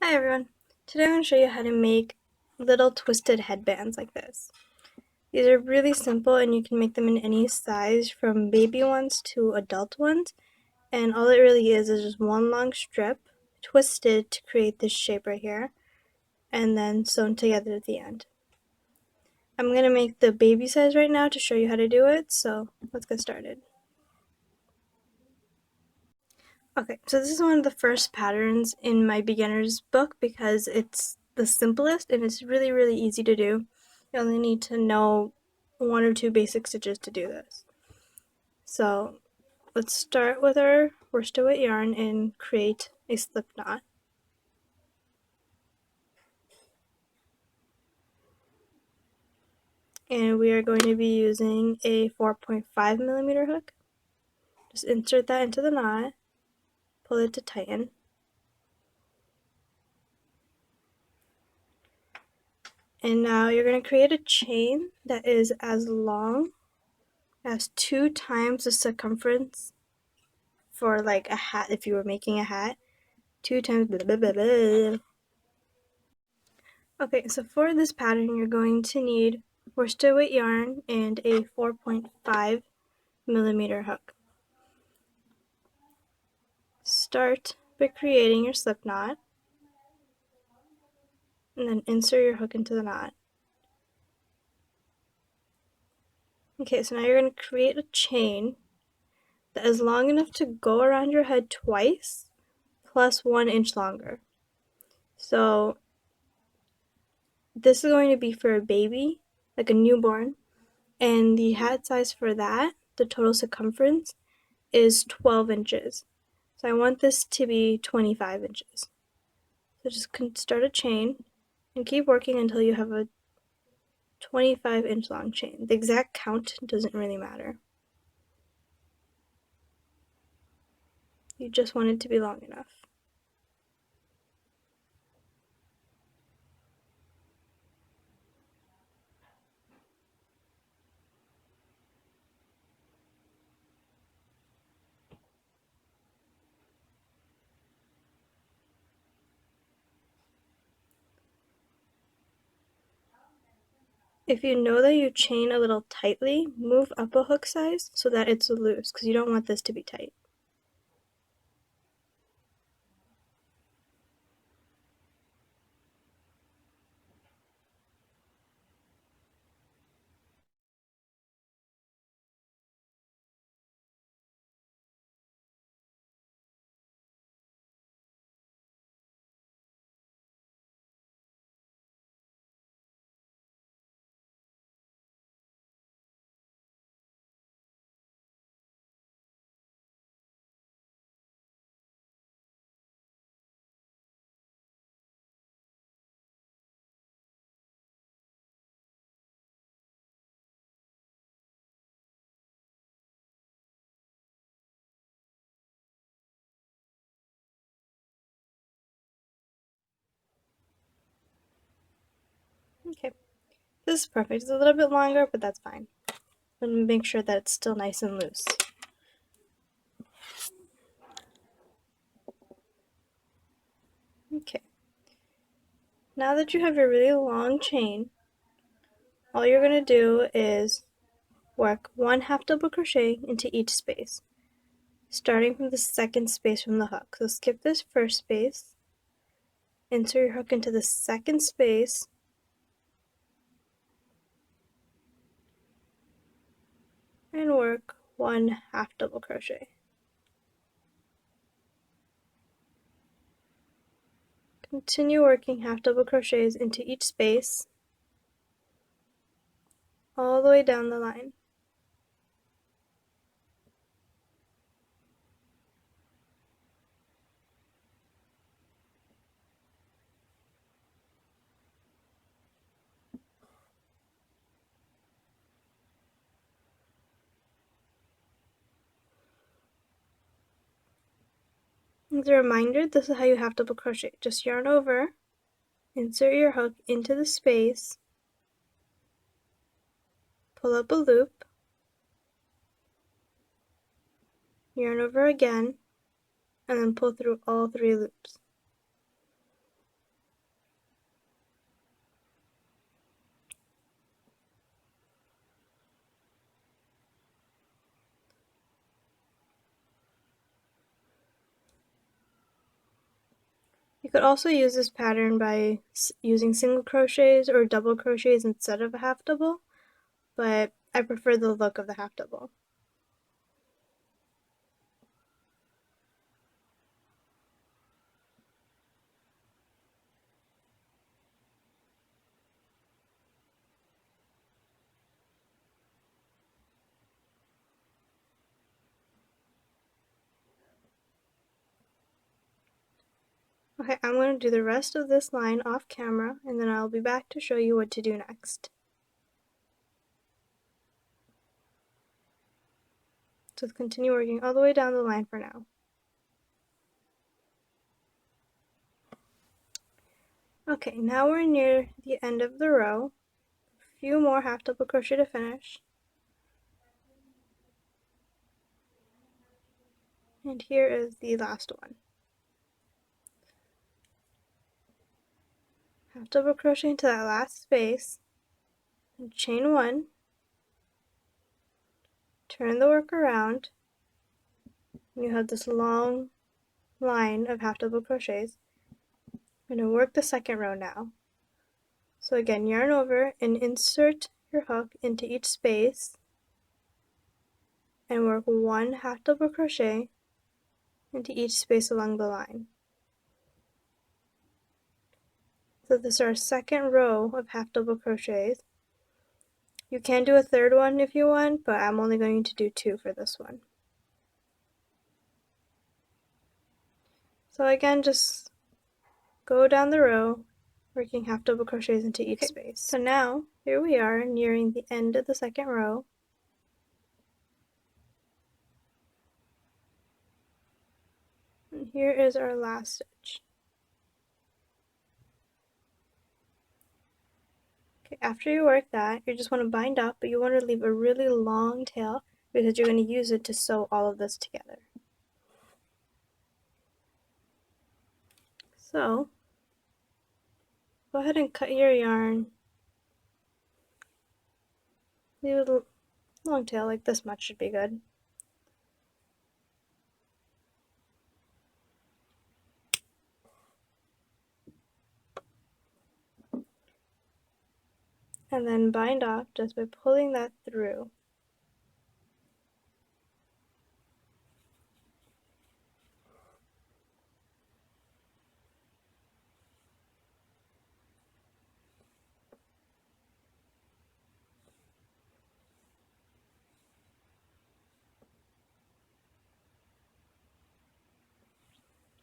Hi everyone! Today I'm going to show you how to make little twisted headbands like this. These are really simple and you can make them in any size from baby ones to adult ones, and all it really is just one long strip twisted to create this shape right here and then sewn together at the end. I'm going to make the baby size right now to show you how to do it, so let's get started. Okay, so this is one of the first patterns in my beginner's book because it's the simplest and it's really easy to do. You only need to know one or two basic stitches to do this. So let's start with our worsted weight yarn and create a slip knot. And we are going to be using a 4.5 millimeter hook. Just insert that into the knot, pull it to tighten. And now you're going to create a chain that is as long as 2 times the circumference for like a hat, if you were making a hat. 2 times blah, blah, blah, blah. Okay, so for this pattern you're going to need worsted weight yarn and a 4.5 millimeter hook. Start by creating your slip knot and then insert your hook into the knot. Okay, so now you're going to create a chain that is long enough to go around your head twice plus 1 inch longer. So this is going to be for a baby, like a newborn, and the hat size for that, the total circumference, is 12 inches. So I want this to be 25 inches. So just start a chain and keep working until you have a 25-inch long chain. The exact count doesn't really matter. You just want it to be long enough. If you know that you chain a little tightly, move up a hook size so that it's loose, because you don't want this to be tight. Okay, this is perfect. It's a little bit longer, but that's fine. I'm going to make sure that it's still nice and loose. Okay. Now that you have your really long chain, all you're going to do is work 1 half double crochet into each space, starting from the second space from the hook. So skip this first space, insert your hook into the second space, and work 1 half double crochet. Continue working half double crochets into each space all the way down the line. As a reminder, this is how you half double crochet. Just yarn over, insert your hook into the space, pull up a loop, yarn over again, and then pull through all 3 loops. You could also use this pattern by using single crochets or double crochets instead of a half double, but I prefer the look of the half double. Okay, I'm going to do the rest of this line off camera, and then I'll be back to show you what to do next. So continue working all the way down the line for now. Okay, now we're near the end of the row. A few more half double crochet to finish. And here is the last one. Half double crochet into that last space, and chain one, turn the work around, and you have this long line of half double crochets. I'm going to work the second row now. So again, yarn over and insert your hook into each space and work one half double crochet into each space along the line. So this is our second row of half double crochets. You can do a third one if you want, but I'm only going to do 2 for this one. So again, just go down the row, working half double crochets into each space. So now, here we are nearing the end of the second row. And here is our last stitch. Okay, after you work that, you just want to bind up, but you want to leave a really long tail because you're going to use it to sew all of this together. So, go ahead and cut your yarn. Leave a long tail, like this much should be good. And then bind off just by pulling that through.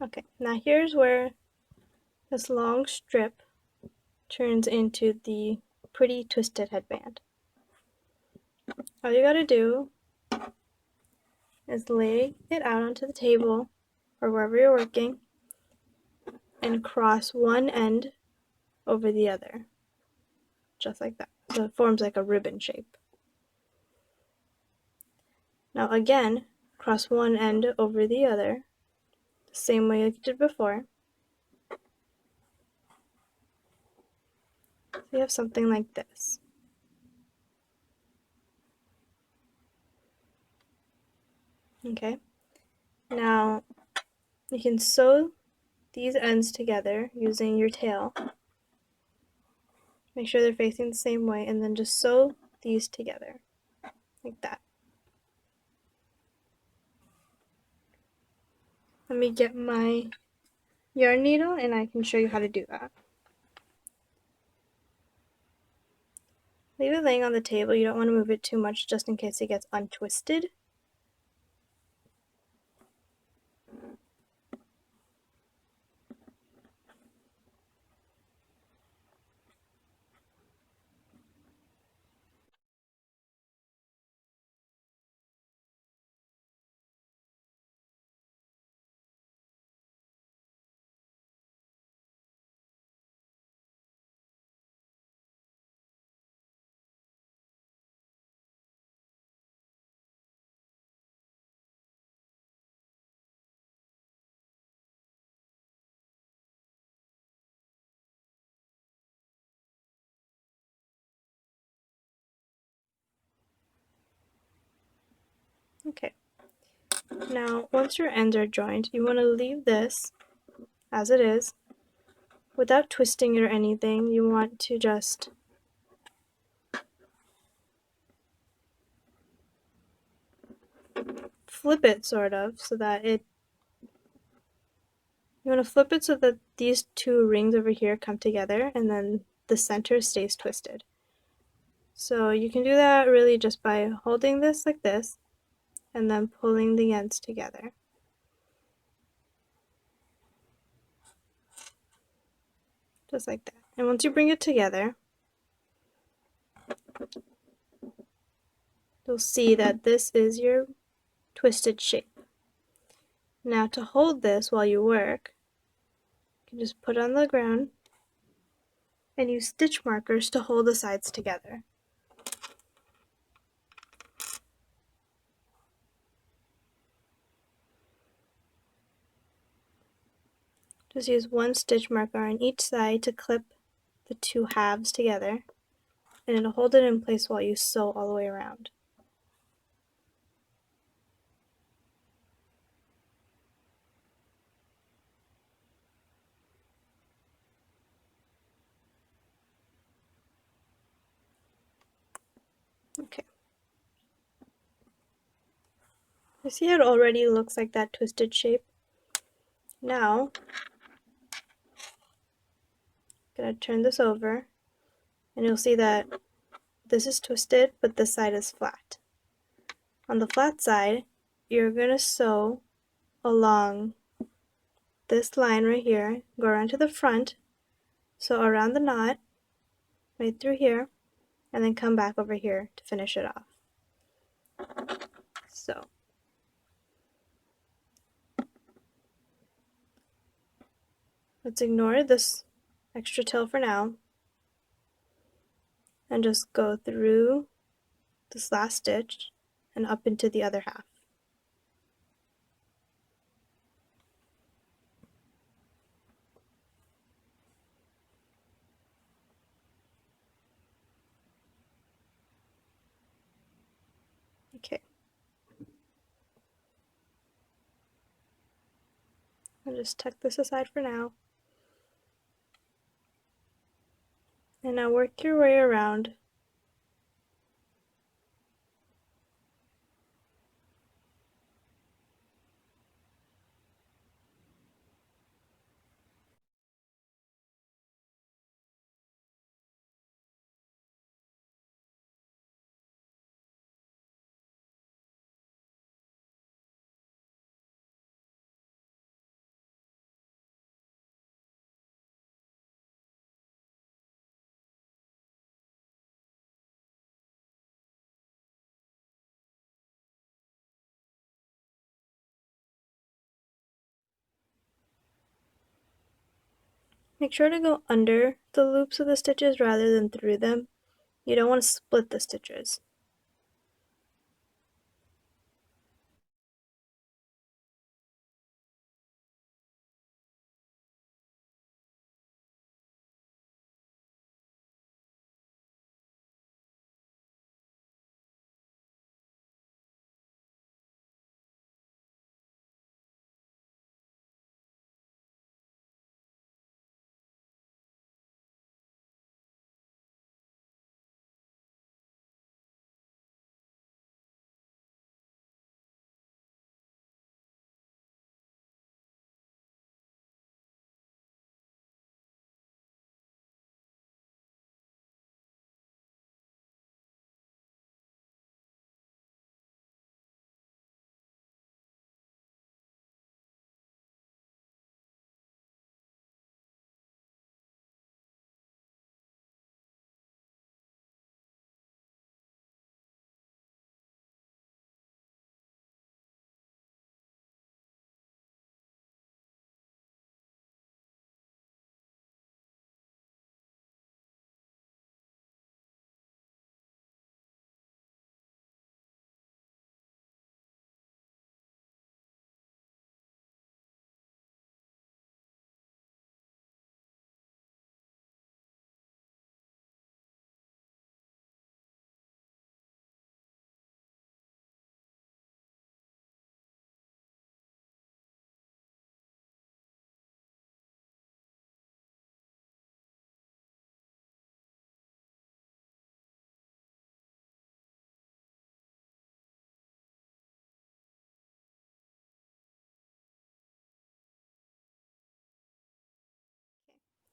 Okay, now here's where this long strip turns into the pretty twisted headband. All you gotta do is lay it out onto the table or wherever you're working and cross one end over the other, just like that. So it forms like a ribbon shape. Now again, cross one end over the other, the same way like you did before. So you have something like this. Okay, now you can sew these ends together using your tail. Make sure they're facing the same way, and then just sew these together, like that. Let me get my yarn needle and I can show you how to do that. Leave it laying on the table. You don't want to move it too much just in case it gets untwisted. Okay. Now, once your ends are joined, you want to leave this as it is without twisting it or anything, you want to just flip it sort of so that you want to flip it so that these two rings over here come together and then the center stays twisted. So you can do that really just by holding this like this and then pulling the ends together. Just like that. And once you bring it together, you'll see that this is your twisted shape. Now to hold this while you work, you can just put it on the ground and use stitch markers to hold the sides together. Just use one stitch marker on each side to clip the two halves together, and it'll hold it in place while you sew all the way around. Okay. You see how it already looks like that twisted shape? Now, I'm going to turn this over, and you'll see that this is twisted, but this side is flat. On the flat side, you're going to sew along this line right here, go around to the front, sew around the knot, right through here, and then come back over here to finish it off. So, let's ignore this extra tail for now, and just go through this last stitch and up into the other half. Okay. I'll just tuck this aside for now. And now work your way around Make sure to go under the loops of the stitches rather than through them. You don't want to split the stitches.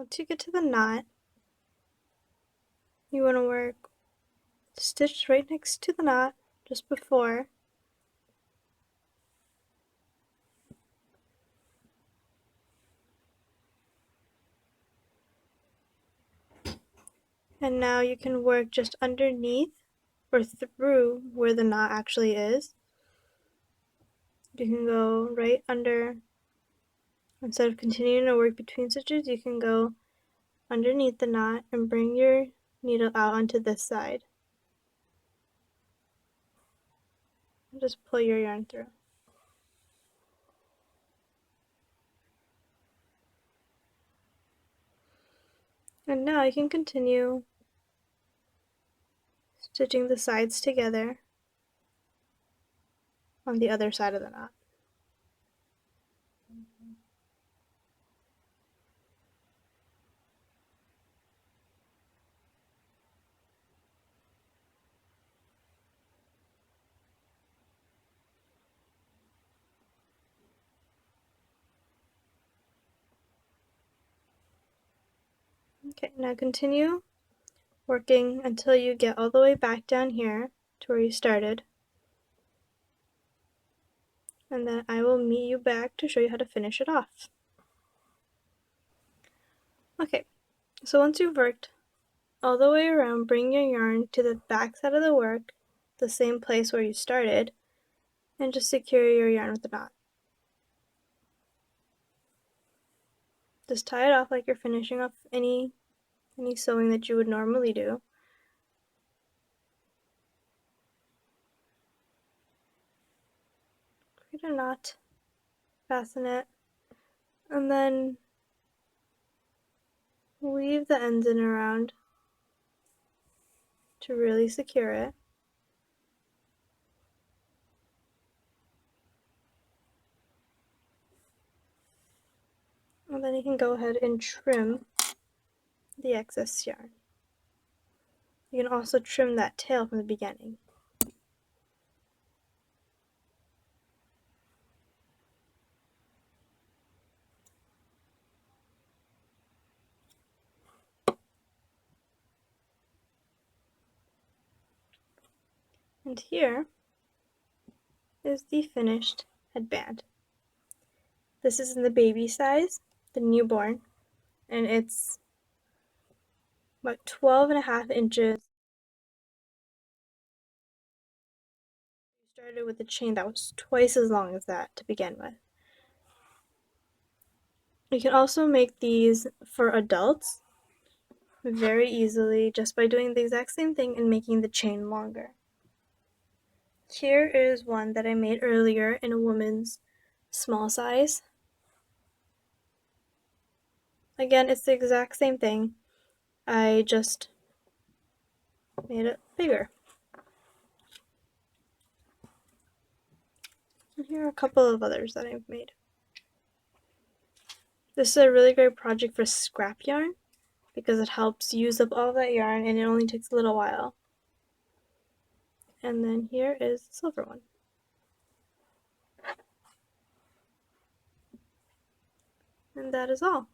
Once you get to the knot, you want to work stitch right next to the knot just before. And now you can work just underneath or through where the knot actually is. You can go right under. Instead of continuing to work between stitches, you can go underneath the knot and bring your needle out onto this side. And just pull your yarn through. And now you can continue stitching the sides together on the other side of the knot. Okay, now continue working until you get all the way back down here to where you started. And then I will meet you back to show you how to finish it off. Okay, so once you've worked all the way around, bring your yarn to the back side of the work, the same place where you started, and just secure your yarn with a knot. Just tie it off like you're finishing off any sewing that you would normally do. Create a knot, fasten it, and then weave the ends in around to really secure it. And then you can go ahead and trim the excess yarn. You can also trim that tail from the beginning. And here is the finished headband. This is in the baby size, the newborn, and it's about 12.5 inches. You started with a chain that was twice as long as that to begin with. You can also make these for adults very easily just by doing the exact same thing and making the chain longer. Here is one that I made earlier in a woman's small size. Again, it's the exact same thing. I just made it bigger. And here are a couple of others that I've made. This is a really great project for scrap yarn because it helps use up all that yarn and it only takes a little while. And then here is the silver one. And that is all.